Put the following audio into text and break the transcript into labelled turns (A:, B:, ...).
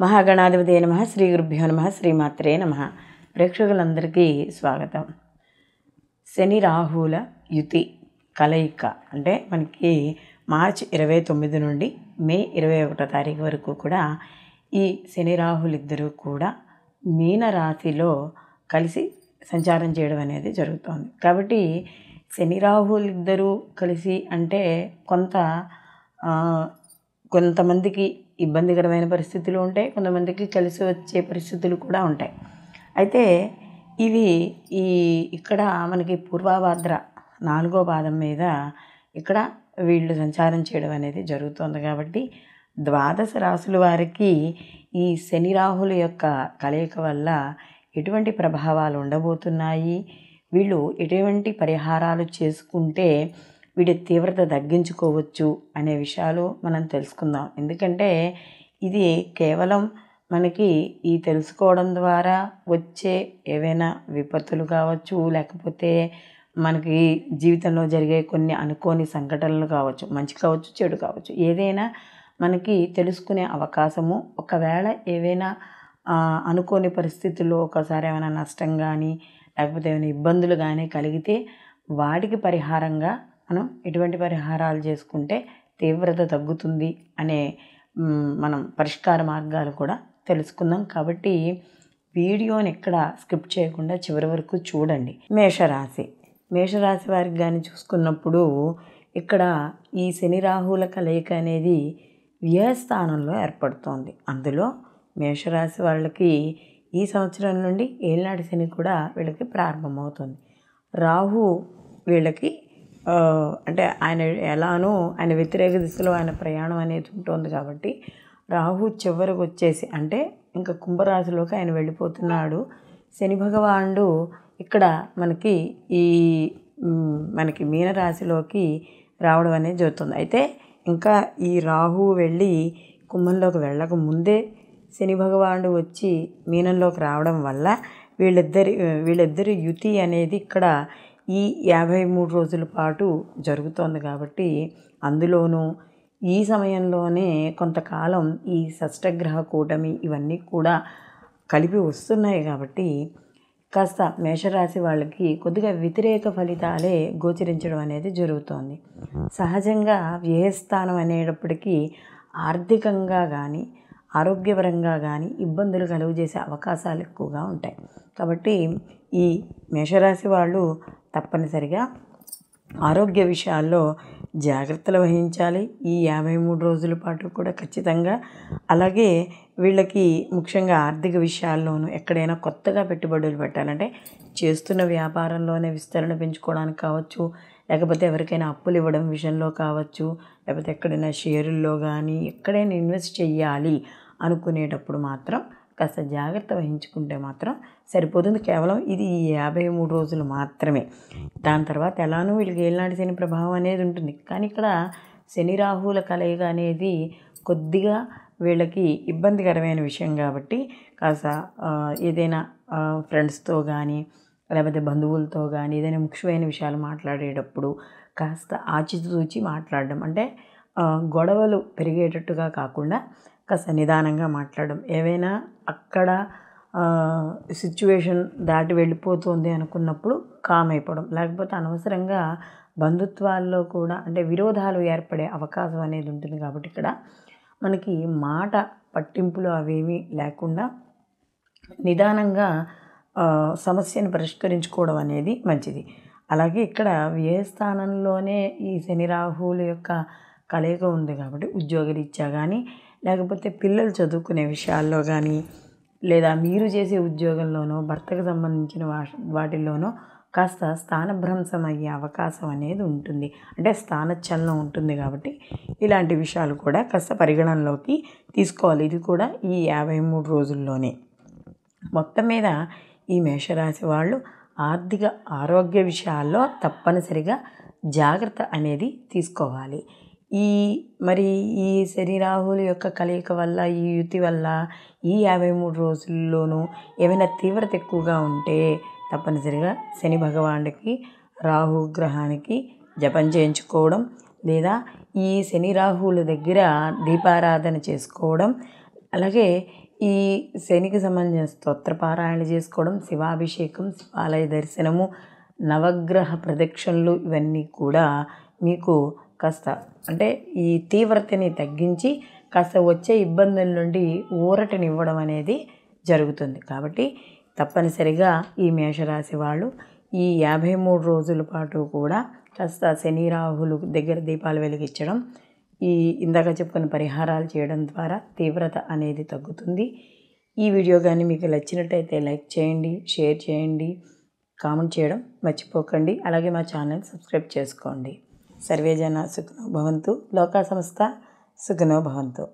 A: మహాగణాధిపతయ నమః. శ్రీ గురుభ్యో నమః. శ్రీమాత్రే నమః. ప్రేక్షకులందరికీ స్వాగతం. శని రాహుల యుతి కలయిక అంటే మనకి మార్చి 29 నుండి మే 21 తారీఖు వరకు కూడా ఈ శని రాహులిద్దరూ కూడా మీనరాశిలో కలిసి సంచారం చేయడం అనేది జరుగుతోంది. కాబట్టి శని రాహులిద్దరూ కలిసి అంటే కొంతమందికి ఇబ్బందికరమైన పరిస్థితులు ఉంటాయి, కొంతమందికి కలిసి వచ్చే పరిస్థితులు కూడా ఉంటాయి. అయితే ఇవి ఇక్కడ మనకి పూర్వభాద్ర 4వ పాదం మీద ఇక్కడ వీళ్ళు సంచారం చేయడం అనేది జరుగుతుంది. కాబట్టి ద్వాదశ రాశుల వారికి ఈ శని రాహుల యొక్క కలయిక వల్ల ఎటువంటి ప్రభావాలు ఉండబోతున్నాయి, వీళ్ళు ఎటువంటి పరిహారాలు చేసుకుంటే వీడి తీవ్రత తగ్గించుకోవచ్చు అనే విషయాలు మనం తెలుసుకుందాం. ఎందుకంటే ఇది కేవలం మనకి ఈ తెలుసుకోవడం ద్వారా వచ్చే ఏవైనా విపత్తులు కావచ్చు, లేకపోతే మనకి జీవితంలో జరిగే కొన్ని అనుకోని సంఘటనలు కావచ్చు, మంచి కావచ్చు చెడు కావచ్చు, ఏదైనా మనకి తెలుసుకునే అవకాశము, ఒకవేళ ఏవైనా అనుకోని పరిస్థితుల్లో ఒకసారి ఏమైనా నష్టం కానీ లేకపోతే ఏమైనా ఇబ్బందులు కానీ కలిగితే వాటికి పరిహారంగా మనం ఎటువంటి పరిహారాలు చేసుకుంటే తీవ్రత తగ్గుతుంది అనే మనం పరిష్కార మార్గాలు కూడా తెలుసుకుందాం. కాబట్టి వీడియోని ఎక్కడ స్కిప్ చేయకుండా చివరి వరకు చూడండి. మేషరాశి వారికి కానీ చూసుకున్నప్పుడు ఇక్కడ ఈ శని రాహుల కలయిక అనేది వ్యయస్థానంలో ఏర్పడుతోంది. అందులో మేషరాశి వాళ్ళకి ఈ సంవత్సరం నుండి ఏళ్ళనాటి శని కూడా వీళ్ళకి ప్రారంభమవుతుంది. రాహు వీళ్ళకి అంటే ఆయన వ్యతిరేక దిశలో ఆయన ప్రయాణం అనేది ఉంటుంది. కాబట్టి రాహు చివరికి వచ్చేసి అంటే ఇంకా కుంభరాశిలోకి ఆయన వెళ్ళిపోతున్నాడు. శని భగవానుడు ఇక్కడ మనకి మీనరాశిలోకి రావడం అనేది జరుగుతుంది. అయితే ఇంకా ఈ రాహు వెళ్ళి కుంభంలోకి వెళ్ళక ముందే శని భగవానుడు వచ్చి మీనంలోకి రావడం వల్ల వీళ్ళిద్దరి యుతి అనేది ఇక్కడ ఈ 53 రోజుల పాటు జరుగుతోంది. కాబట్టి అందులోనూ ఈ సమయంలోనే కొంతకాలం ఈ షష్టగ్రహ కూటమి ఇవన్నీ కూడా కలిపి వస్తున్నాయి. కాబట్టి కాస్త మేషరాశి వాళ్ళకి కొద్దిగా వ్యతిరేక ఫలితాలే గోచరించడం అనేది జరుగుతోంది. సహజంగా వ్యయస్థానం అనేటప్పటికీ ఆర్థికంగా కానీ ఆరోగ్యపరంగా కానీ ఇబ్బందులు కలుగజేసే అవకాశాలు ఎక్కువగా ఉంటాయి. కాబట్టి ఈ మేషరాశి వాళ్ళు తప్పనిసరిగా ఆరోగ్య విషయాల్లో జాగ్రత్తలు వహించాలి ఈ 53 రోజుల పాటు కూడా ఖచ్చితంగా. అలాగే వీళ్ళకి ముఖ్యంగా ఆర్థిక విషయాల్లోనూ ఎక్కడైనా కొత్తగా పెట్టుబడులు పెట్టాలంటే చేస్తున్న వ్యాపారంలోనే విస్తరణ పెంచుకోవడానికి కావచ్చు, లేకపోతే ఎవరికైనా అప్పులు ఇవ్వడం విషయంలో కావచ్చు, లేకపోతే ఎక్కడైనా షేరుల్లో కానీ ఎక్కడైనా ఇన్వెస్ట్ చేయాలి అనుకునేటప్పుడు మాత్రం కాస్త జాగ్రత్త వహించుకుంటే మాత్రం సరిపోతుంది. కేవలం ఇది 53 రోజులు మాత్రమే. దాని తర్వాత ఎలానో వీళ్ళకి ఏళ్ళనాటి శని ప్రభావం అనేది ఉంటుంది. కానీ ఇక్కడ శని రాహుల కలయిక అనేది కొద్దిగా వీళ్ళకి ఇబ్బందికరమైన విషయం. కాబట్టి కాస్త ఏదైనా ఫ్రెండ్స్తో కానీ లేకపోతే బంధువులతో కానీ ఏదైనా ముఖ్యమైన విషయాలు మాట్లాడేటప్పుడు కాస్త ఆచితూచి మాట్లాడడం, అంటే గొడవలు పెరిగేటట్టుగా కాకుండా కాస్త నిదానంగా మాట్లాడడం, ఏవైనా అక్కడ సిచ్యువేషన్ దాటి వెళ్ళిపోతుంది అనుకున్నప్పుడు కామ్ అయిపోవడం, లేకపోతే అనవసరంగా బంధుత్వాల్లో కూడా అంటే విరోధాలు ఏర్పడే అవకాశం అనేది ఉంటుంది. కాబట్టి ఇక్కడ మనకి మాట పట్టింపులు అవేమీ లేకుండా నిదానంగా సమస్యను పరిష్కరించుకోవడం అనేది మంచిది. అలాగే ఇక్కడ వ్యయస్థానంలోనే ఈ శని రాహువుల యొక్క కలయిక ఉంది. కాబట్టి ఉద్యోగరీత్యా కానీ లేకపోతే పిల్లలు చదువుకునే విషయాల్లో కానీ లేదా మీరు చేసే ఉద్యోగంలోనో భర్తకు సంబంధించిన వాటిల్లోనో కాస్త స్థానభ్రంశం అయ్యే అవకాశం అనేది ఉంటుంది, అంటే స్థానచలనం ఉంటుంది. కాబట్టి ఇలాంటి విషయాలు కూడా కాస్త పరిగణనలోకి తీసుకోవాలి. ఇది కూడా ఈ 53 రోజుల్లోనే. మొత్తం మీద ఈ మేషరాశి వాళ్ళు ఆరోగ్య విషయాల్లో తప్పనిసరిగా జాగ్రత్త అనేది తీసుకోవాలి. ఈ శని రాహుల యొక్క కలయిక వల్ల ఈ యుతి వల్ల ఈ 53 రోజుల్లోనూ ఏమైనా తీవ్రత ఎక్కువగా ఉంటే తప్పనిసరిగా శని భగవానుడికి రాహు గ్రహానికి జపం చేయించుకోవడం, లేదా ఈ శని రాహువుల దగ్గర దీపారాధన చేసుకోవడం, అలాగే ఈ శనికి సంబంధించిన స్తోత్ర పారాయణ చేసుకోవడం, శివాభిషేకం, శివాలయ దర్శనము, నవగ్రహ ప్రదక్షిణలు ఇవన్నీ కూడా మీకు కాస్త అంటే ఈ తీవ్రతని తగ్గించి కాస్త వచ్చే ఇబ్బందుల నుండి ఊరటనివ్వడం అనేది జరుగుతుంది. కాబట్టి తప్పనిసరిగా ఈ మేషరాశి వాళ్ళు ఈ 53 రోజుల పాటు కూడా కాస్త శని రాహులు దగ్గర దీపాలు వెలిగించడం, ఈ ఇందాక చెప్పుకున్న పరిహారాలు చేయడం ద్వారా తీవ్రత అనేది తగ్గుతుంది. ఈ వీడియో కానీ మీకు నచ్చినట్టయితే లైక్ చేయండి, షేర్ చేయండి, కామెంట్ చేయడం మర్చిపోకండి. అలాగే మా ఛానల్ సబ్స్క్రైబ్ చేసుకోండి. సర్వే జన సుఖినో భవంతు, లోకా సమస్త సుఖినో భవంతు.